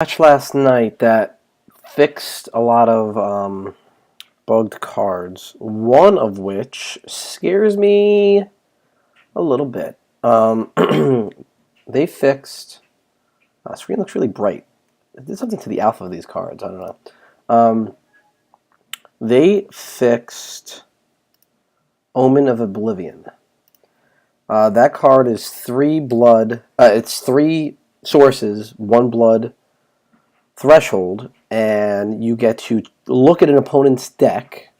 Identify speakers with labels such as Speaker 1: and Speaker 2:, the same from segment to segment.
Speaker 1: Match last night that fixed a lot of bugged cards. One of which scares me a little bit. They fixed. Screen looks really bright. It did something to the alpha of these cards. I don't know. Um, they fixed Omen of Oblivion. That card is 3 blood. It's 3 sources, 1 blood threshold, and you get to look at an opponent's deck,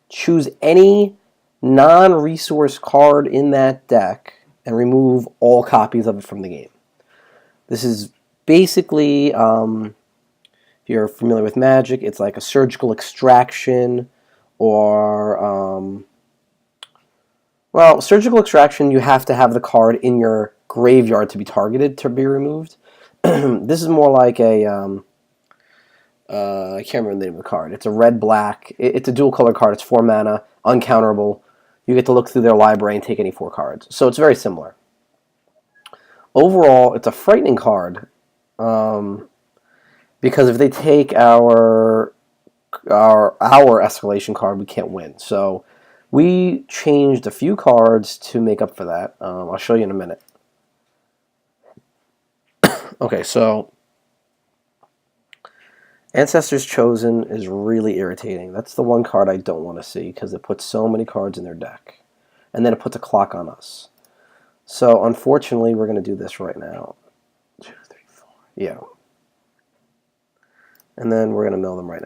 Speaker 1: choose any non-resource card in that deck, and remove all copies of it from the game. This is basically, if you're familiar with Magic, it's like a surgical extraction, or, well, surgical extraction, you have to have the card in your graveyard to be targeted to be removed. This is more like a, I can't remember the name of the card. It's a red-black. It's a dual-color card. It's 4 mana, uncounterable. You get to look through their library and take any 4 cards. So it's very similar. Overall, it's a frightening card because if they take our escalation card, we can't win. So we changed a few cards to make up for that. I'll show you in a minute. Okay, so Ancestors Chosen is really irritating. That's the one card I don't want to see because it puts so many cards in their deck. And then it puts a clock on us. So unfortunately, we're going to do this right now. 2, 3, 4. Yeah. And then we're going to mill them right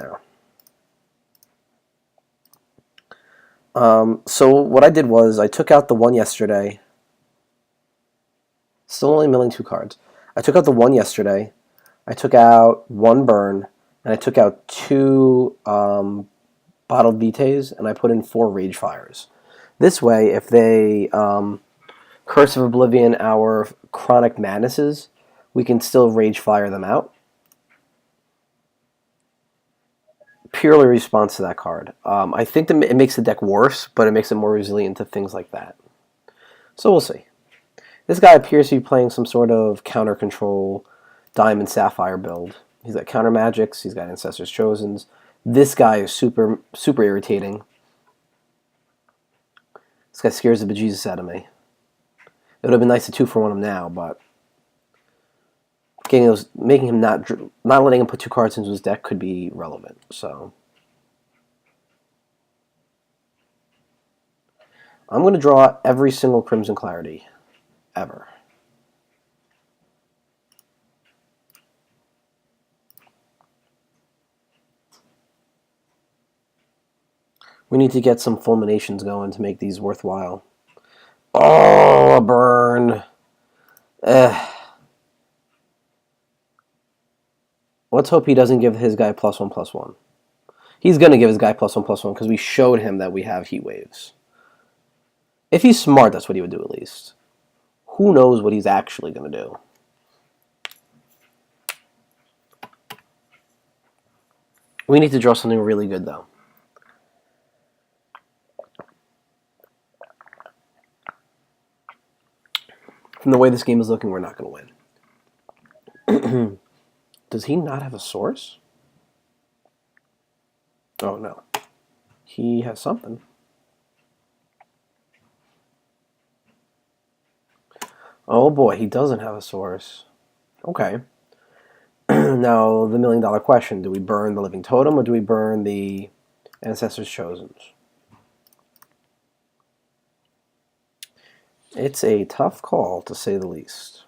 Speaker 1: now. So what I did was I took out the one yesterday. Still only milling 2 cards. I took out the one yesterday. I took out 1 burn. And I took out 2 bottled Vites, and I put in 4 Rage Fires. This way, if they Curse of Oblivion our Chronic Madnesses, we can still Rage Fire them out. Purely response to that card. I think it makes the deck worse, but it makes it more resilient to things like that. So we'll see. This guy appears to be playing some sort of counter control Diamond Sapphire build. He's got counter magics. He's got Ancestors Chosens. This guy is super irritating. This guy scares the bejesus out of me. It would have been nice to 2-for-1 him now, but making him not letting him put 2 cards into his deck could be relevant. So I'm going to draw every single Crimson Clarity ever. We need to get some Fulminations going to make these worthwhile. Oh, a burn. Let's hope he doesn't give his guy +1/+1. He's going to give his guy +1/+1 because we showed him that we have heat waves. If he's smart, that's what he would do at least. Who knows what he's actually going to do? We need to draw something really good, though. From the way this game is looking, we're not going to win. Does he not have a source? Oh, no. He has something. Oh, boy, he doesn't have a source. Okay. Now, the million-dollar question. Do we burn the Living Totem or do we burn the Ancestors Chosen? It's a tough call, to say the least.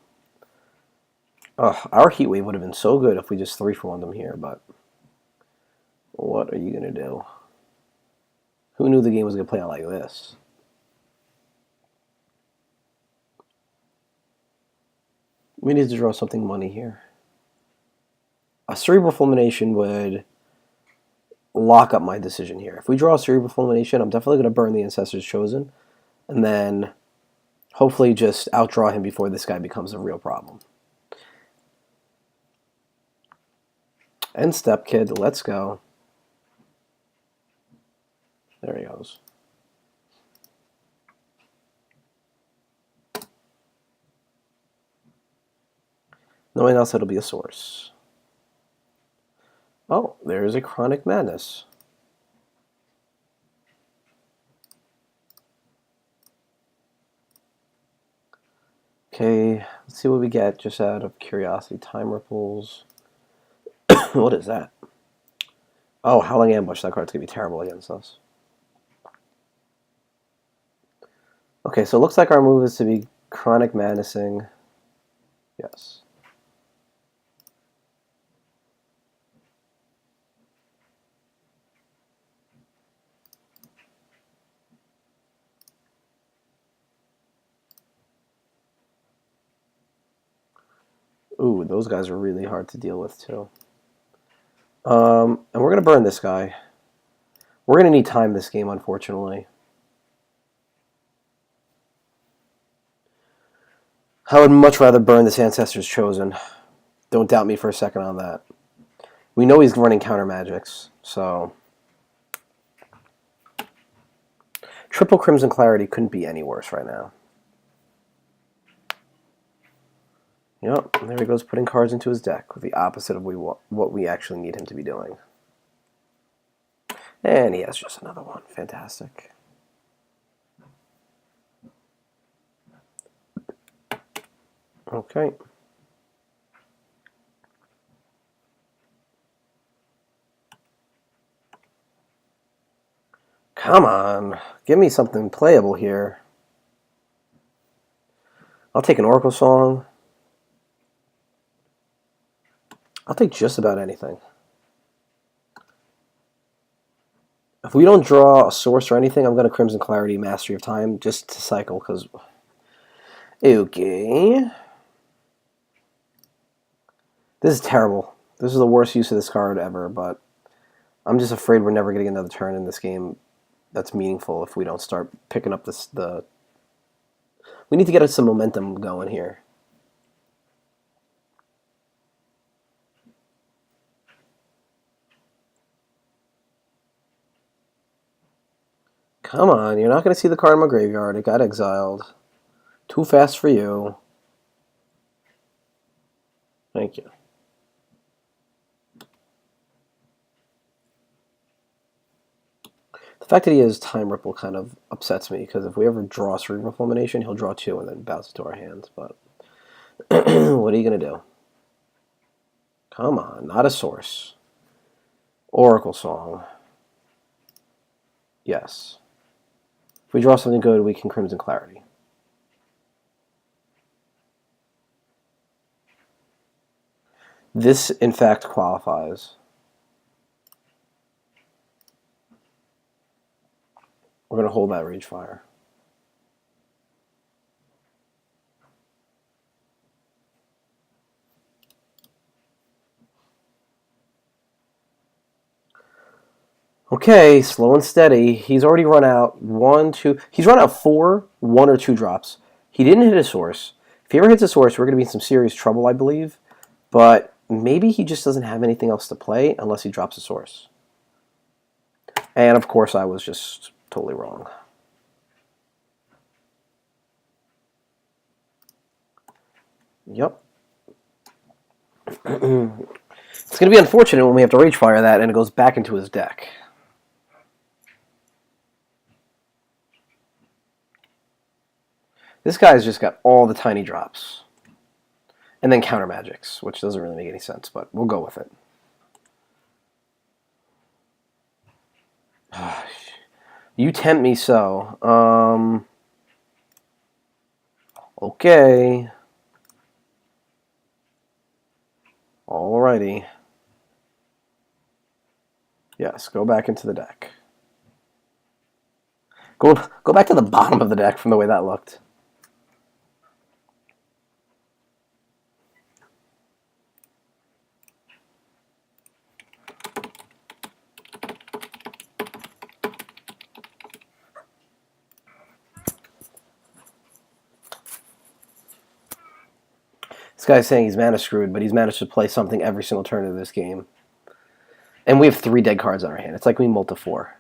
Speaker 1: Our Heat Wave would have been so good if we just 3-for-1 them here, but what are you going to do? Who knew the game was going to play out like this? We need to draw something money here. A Cerebral Fulmination would lock up my decision here. If we draw a Cerebral Fulmination, I'm definitely going to burn the Ancestors Chosen, and then hopefully just outdraw him before this guy becomes a real problem. End step, kid. Let's go. There he goes. Knowing else, it'll be a source. Oh, there's a Chronic Madness. Okay, let's see what we get just out of curiosity. Time Ripples. What is that? Oh, Howling Ambush. That card's going to be terrible against us. Okay, so it looks like our move is to be Chronic Madnessing. Yes. Ooh, those guys are really hard to deal with, too. And we're going to burn this guy. We're going to need time this game, unfortunately. I would much rather burn this Ancestor's Chosen. Don't doubt me for a second on that. We know he's running counter magics, so... Triple Crimson Clarity couldn't be any worse right now. Yep, there he goes putting cards into his deck, with the opposite of what we actually need him to be doing. And he has just another one. Fantastic. Okay. Come on. Give me something playable here. I'll take an Oracle Song. I'll take just about anything. If we don't draw a source or anything, I'm going to Crimson Clarity Mastery of Time just to cycle, because... Okay. This is terrible. This is the worst use of this card ever, but I'm just afraid we're never getting another turn in this game that's meaningful if we don't start picking up the... We need to get us some momentum going here. Come on, you're not going to see the card in my graveyard. It got exiled. Too fast for you. Thank you. The fact that he has Time Ripple kind of upsets me, because if we ever draw Cerebral Fulmination, he'll draw 2 and then bounce it to our hands. But what are you going to do? Come on, not a source. Oracle Song. Yes. If we draw something good, we can Crimson Clarity. This, in fact, qualifies. We're going to hold that Rage Fire. Okay, slow and steady. He's already run out 1, 2... He's run out 4 1 or 2 drops. He didn't hit a source. If he ever hits a source, we're going to be in some serious trouble, I believe. But maybe he just doesn't have anything else to play unless he drops a source. And, of course, I was just totally wrong. Yep. It's going to be unfortunate when we have to Rage Fire that and it goes back into his deck. This guy's just got all the tiny drops. And then counter magics, which doesn't really make any sense, but we'll go with it. You tempt me so. Okay. Alrighty. Yes, go back into the deck. Go back to the bottom of the deck from the way that looked. This guy's saying he's mana screwed, but he's managed to play something every single turn of this game. And we have 3 dead cards on our hand. It's like we multi 4.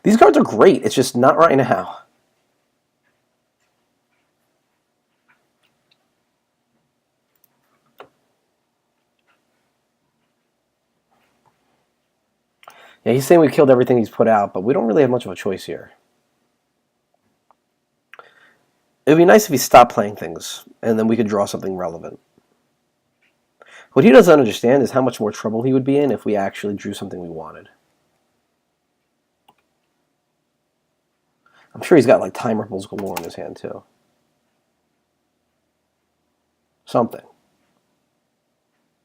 Speaker 1: These cards are great. It's just not right now. Yeah, he's saying we killed everything he's put out, but we don't really have much of a choice here. It would be nice if he stopped playing things, and then we could draw something relevant. What he doesn't understand is how much more trouble he would be in if we actually drew something we wanted. I'm sure he's got like time ripples galore in his hand too. Something.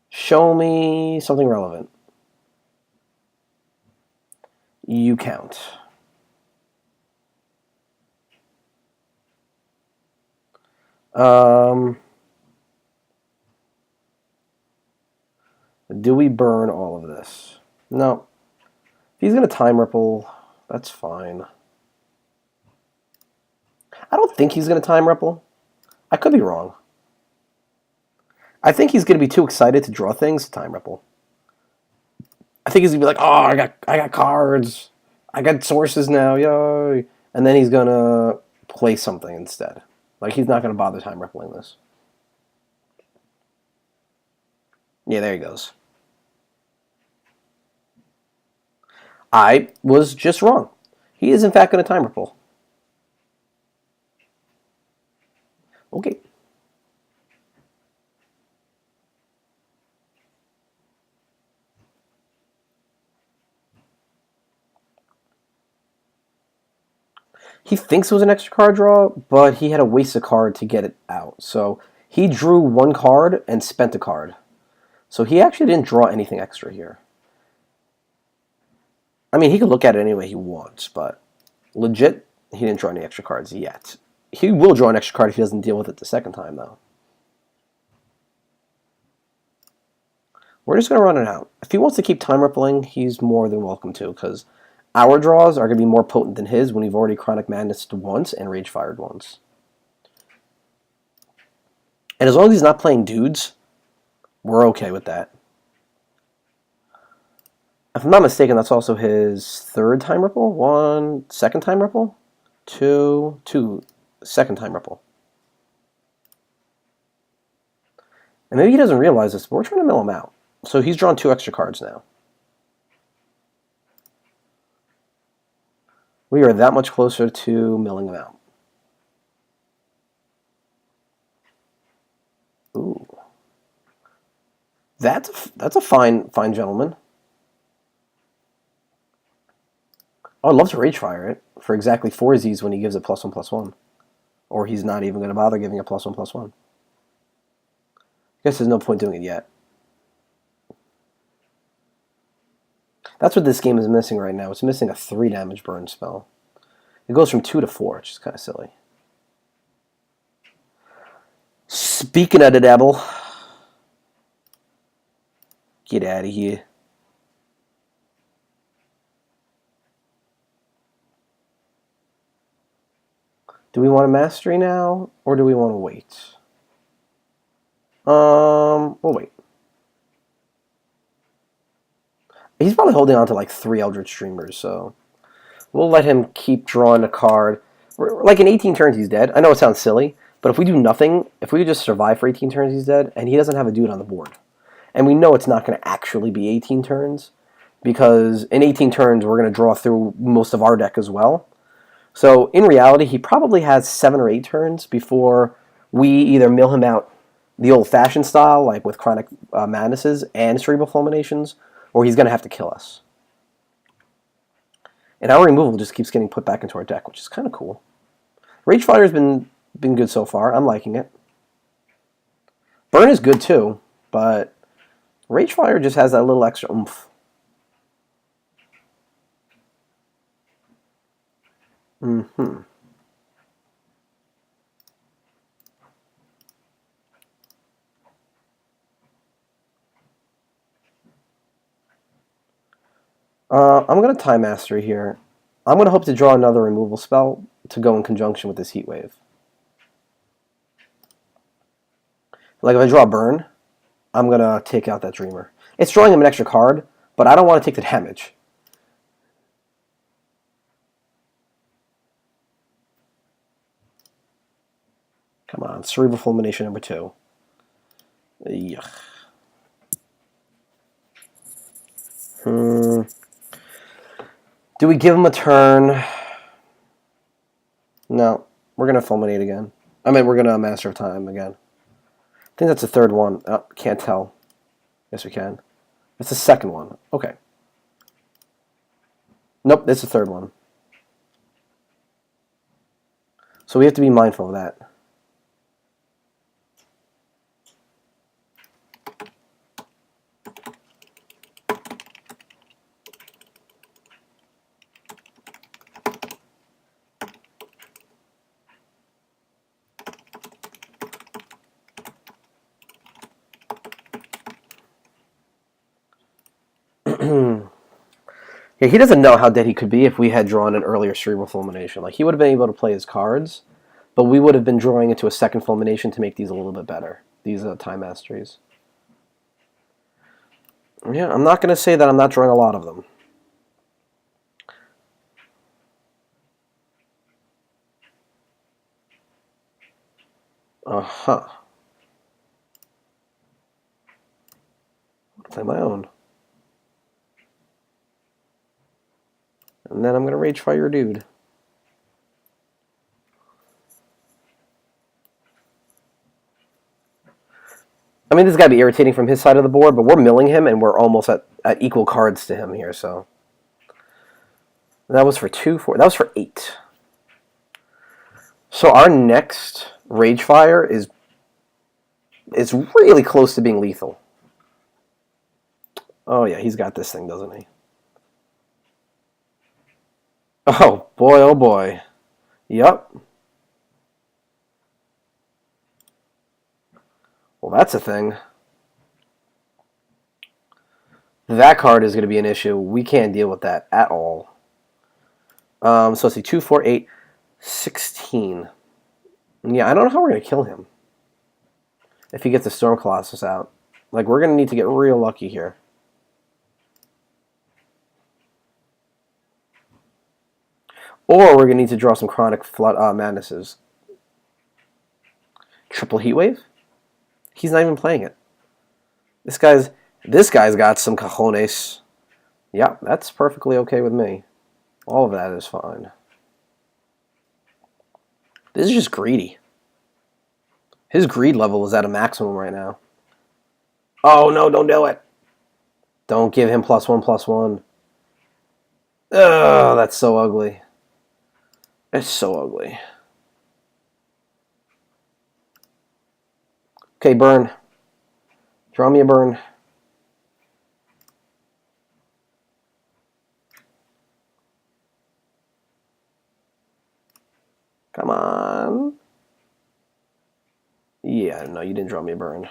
Speaker 1: Show me something relevant. You count. Do we burn all of this? No. If he's going to time ripple, that's fine. I don't think he's going to time ripple. I could be wrong. I think he's going to be too excited to draw things to time ripple. I think he's going to be like, oh, I got cards. I got sources now, yay. And then he's going to play something instead. Like, he's not going to bother time rippling this. Yeah, there he goes. I was just wrong. He is, in fact, going to time ripple. Okay. He thinks it was an extra card draw, but he had to waste a card to get it out. So he drew one card and spent a card. So he actually didn't draw anything extra here. I mean, he could look at it any way he wants, but legit, he didn't draw any extra cards yet. He will draw an extra card if he doesn't deal with it the second time, though. We're just going to run it out. If he wants to keep time rippling, he's more than welcome to, because our draws are going to be more potent than his when we've already Chronic Madnessed once and Rage Fired once. And as long as he's not playing dudes, we're okay with that. If I'm not mistaken, that's also his third time ripple. One, second time ripple. Two, second time ripple. And maybe he doesn't realize this, but we're trying to mill him out. So he's drawn 2 extra cards now. We are that much closer to milling him out. Ooh. That's a fine gentleman. Oh, I'd love to Rage Fire it for exactly 4 Z's when he gives it +1/+1. Or he's not even going to bother giving it +1/+1. I guess there's no point doing it yet. That's what this game is missing right now. It's missing a 3 damage burn spell. It goes from 2 to 4, which is kind of silly. Speaking of the devil, get out of here. Do we want a mastery now, or do we want to wait? We'll wait. He's probably holding on to like 3 Eldritch Dreamers, so we'll let him keep drawing a card. Like in 18 turns, he's dead. I know it sounds silly, but if we do nothing, if we just survive for 18 turns, he's dead, and he doesn't have a dude on the board. And we know it's not going to actually be 18 turns, because in 18 turns, we're going to draw through most of our deck as well. So in reality, he probably has 7 or 8 turns before we either mill him out the old-fashioned style, like with Chronic Madnesses and Cerebral Fulminations, or he's going to have to kill us. And our removal just keeps getting put back into our deck, which is kind of cool. Rage Fire's been good so far. I'm liking it. Burn is good too, but Rage Fire just has that little extra oomph. I'm going to Time Mastery here. I'm going to hope to draw another removal spell to go in conjunction with this Heat Wave. Like if I draw a Burn, I'm going to take out that Dreamer. It's drawing him an extra card, but I don't want to take the damage. Come on, Cerebral Fulmination number 2. Yuck. Do we give him a turn? No. We're going to Fulminate again. I mean, we're going to Master of Time again. I think that's the third one. Oh, can't tell. Yes, we can. It's the second one. Okay. Nope, it's the third one. So we have to be mindful of that. Yeah, he doesn't know how dead he could be if we had drawn an earlier Cerebral Fulmination. Like, he would have been able to play his cards, but we would have been drawing into a second Fulmination to make these a little bit better. These Time Masteries. Yeah, I'm not going to say that I'm not drawing a lot of them. Uh-huh. I'll play my own. And then I'm going to Rage Fire Dude. I mean, this has got to be irritating from his side of the board, but we're milling him, and we're almost at equal cards to him here, so. That was for 2, 4. That was for 8. So our next Rage Fire is really close to being lethal. Oh, yeah, he's got this thing, doesn't he? Oh, boy, oh, boy. Yep. Well, that's a thing. That card is going to be an issue. We can't deal with that at all. So let's see, 2, 4, 8, 16. Yeah, I don't know how we're going to kill him. If he gets the Storm Colossus out. Like, we're going to need to get real lucky here. Or we're going to need to draw some Chronic Flood Madnesses. Triple Heatwave? He's not even playing it. This guy's got some cojones. Yeah, that's perfectly okay with me. All of that is fine. This is just greedy. His greed level is at a maximum right now. Oh, no, don't do it. Don't give him +1/+1. Oh, that's so ugly. It's so ugly. Okay, burn. Draw me a burn. Come on. Yeah, no, you didn't draw me a burn.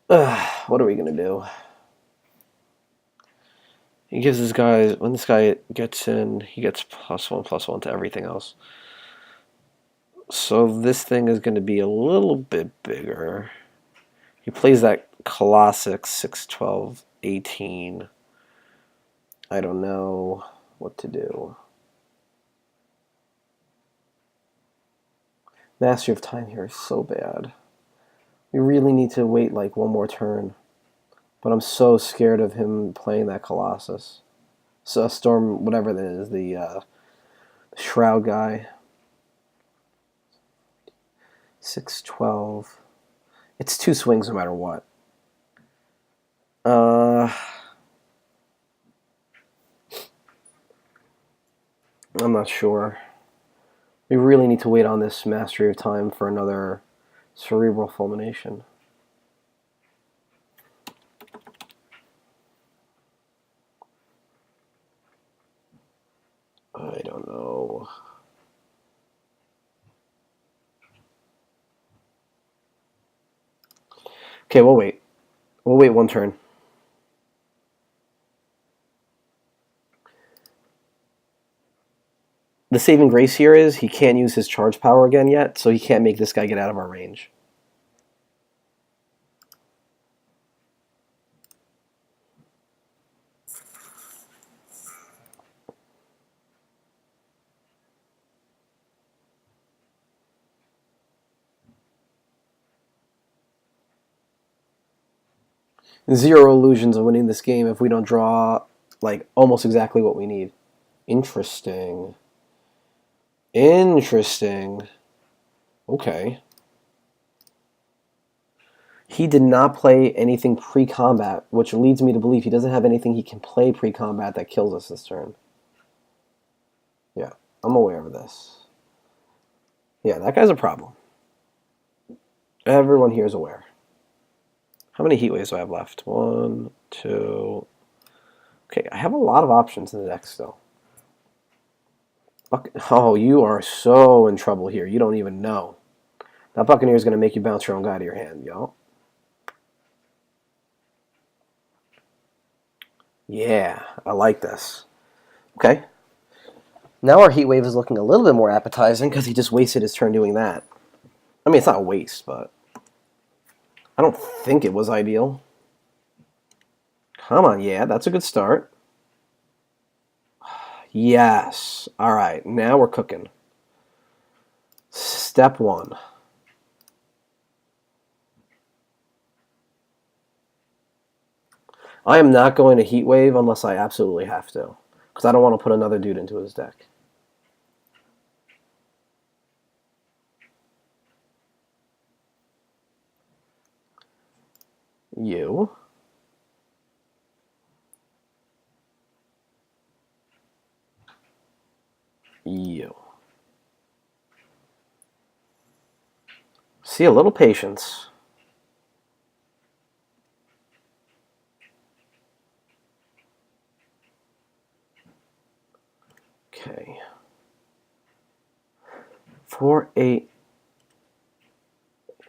Speaker 1: What are we going to do? He gives this guy, when this guy gets in, he gets +1/+1 to everything else. So this thing is going to be a little bit bigger. He plays that classic 6, 12, 18. I don't know what to do. Mastery of Time here is so bad. We really need to wait like one more turn. But I'm so scared of him playing that Colossus. So Storm, whatever that is, the Shroud guy. 6, 12. It's 2 swings no matter what. I'm not sure. We really need to wait on this Mastery of Time for another Cerebral Fulmination. I don't know. Okay, we'll wait. We'll wait one turn. The saving grace here is he can't use his charge power again yet, so he can't make this guy get out of our range. Zero illusions of winning this game if we don't draw, like, almost exactly what we need. Interesting. Interesting. Okay. He did not play anything pre-combat, which leads me to believe he doesn't have anything he can play pre-combat that kills us this turn. Yeah, I'm aware of this. Yeah, that guy's a problem. Everyone here is aware. How many heat waves do I have left? 1, 2. Okay, I have a lot of options in the deck still. Oh, you are so in trouble here. You don't even know. That Buccaneer is going to make you bounce your own guy to your hand, yo. Yeah, I like this. Okay. Now our heat wave is looking a little bit more appetizing because he just wasted his turn doing that. I mean, it's not a waste, but I don't think it was ideal. Come on, yeah, that's a good start. Yes. All right, now we're cooking. Step 1. I am not going to heat wave unless I absolutely have to, because I don't want to put another dude into his deck. You. You. See, a little patience. Okay. 4, 8,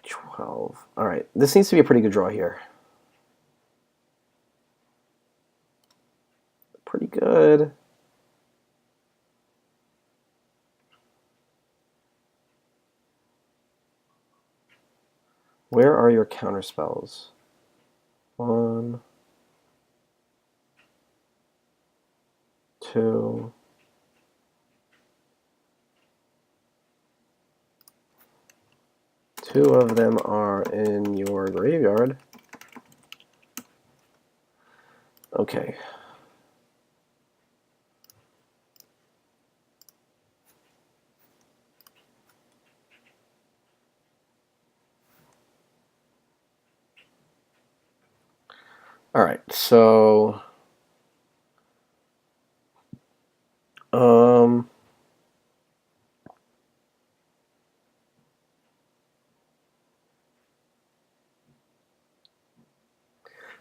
Speaker 1: 12. All right, this needs to be a pretty good draw here. Pretty good. Where are your counter spells? 1, 2. Two of them are in your graveyard. Okay. All right, so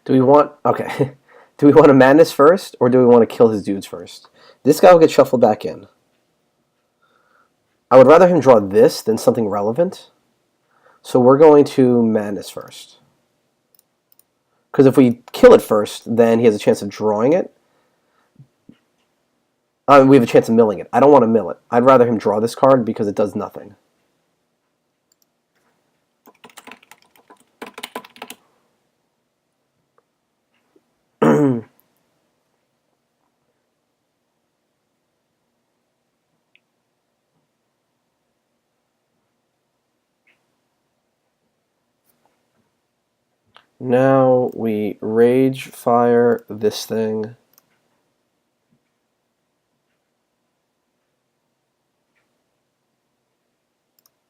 Speaker 1: do we want, okay, do we want to madness first, or do we want to kill his dudes first? This guy will get shuffled back in. I would rather him draw this than something relevant, so we're going to madness first. Because if we kill it first, then he has a chance of drawing it. We have a chance of milling it. I don't want to mill it. I'd rather him draw this card because it does nothing. Now we rage fire this thing.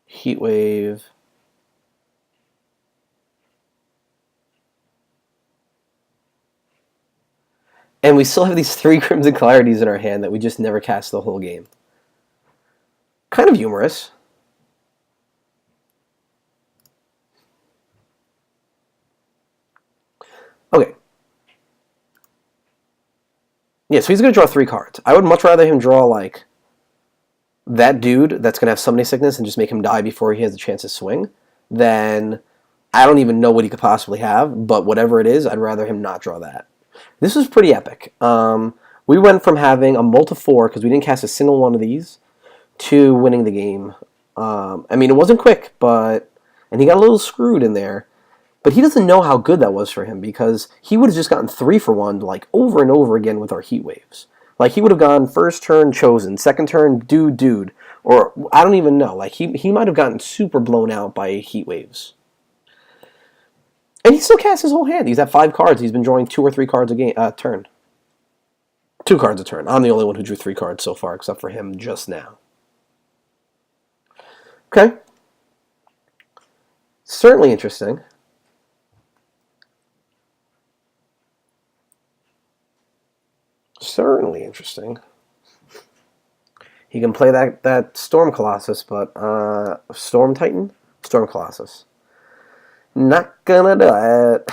Speaker 1: Heat wave. And we still have these 3 Crimson Clarities in our hand that we just never cast the whole game. Kind of humorous. Okay. Yeah, so he's going to draw 3 cards. I would much rather him draw, like, that dude that's going to have Summoning Sickness and just make him die before he has a chance to swing than I don't even know what he could possibly have, but whatever it is, I'd rather him not draw that. This was pretty epic. We went from having a mult of 4, because we didn't cast a single one of these, to winning the game. I mean, it wasn't quick, but... And he got a little screwed in there. But he doesn't know how good that was for him, because he would have just gotten 3 for 1, like, over and over again with our heat waves. Like, he would have gone first turn chosen, second turn dude, or I don't even know. Like, he might have gotten super blown out by heat waves. And he still casts his whole hand. He's at 5 cards. He's been drawing 2 or 3 cards a game turn. 2 cards a turn. I'm the only one who drew 3 cards so far, except for him just now. Okay. Certainly interesting. Certainly interesting. He can play that Storm Colossus, but Storm Titan? Storm Colossus. Not gonna do it.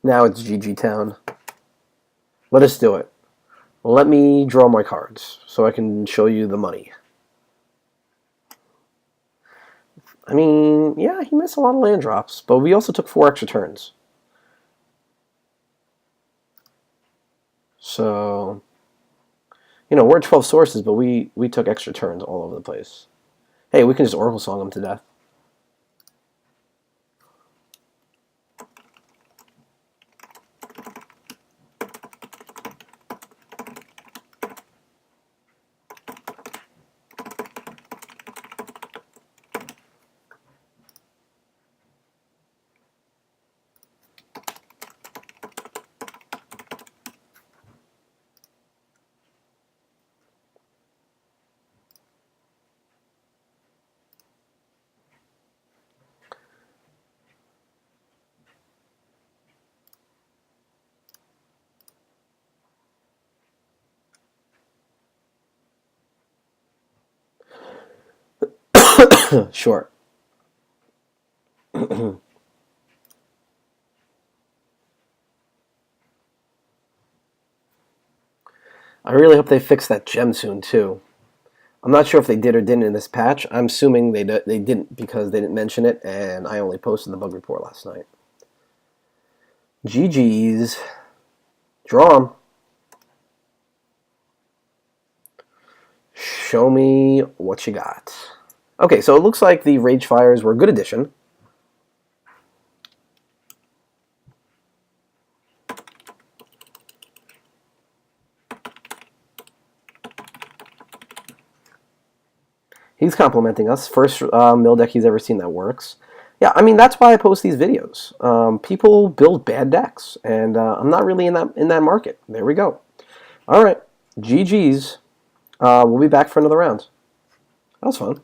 Speaker 1: Now it's GG Town. Let us do it. Let me draw my cards so I can show you the money. I mean, yeah, he missed a lot of land drops, but we also took 4 extra turns. So, you know, we're at 12 sources, but we took extra turns all over the place. Hey, we can just Oracle Song him to death. Sure. I really hope they fix that gem soon, too. I'm not sure if they did or didn't in this patch. I'm assuming they didn't because they didn't mention it, and I only posted the bug report last night. GG's. Draw 'em. Show me what you got. Okay, so it looks like the Rage Fires were a good addition. He's complimenting us. First mill deck he's ever seen that works. Yeah, I mean, that's why I post these videos. People build bad decks, and I'm not really in that market. There we go. All right, GG's. We'll be back for another round. That was fun.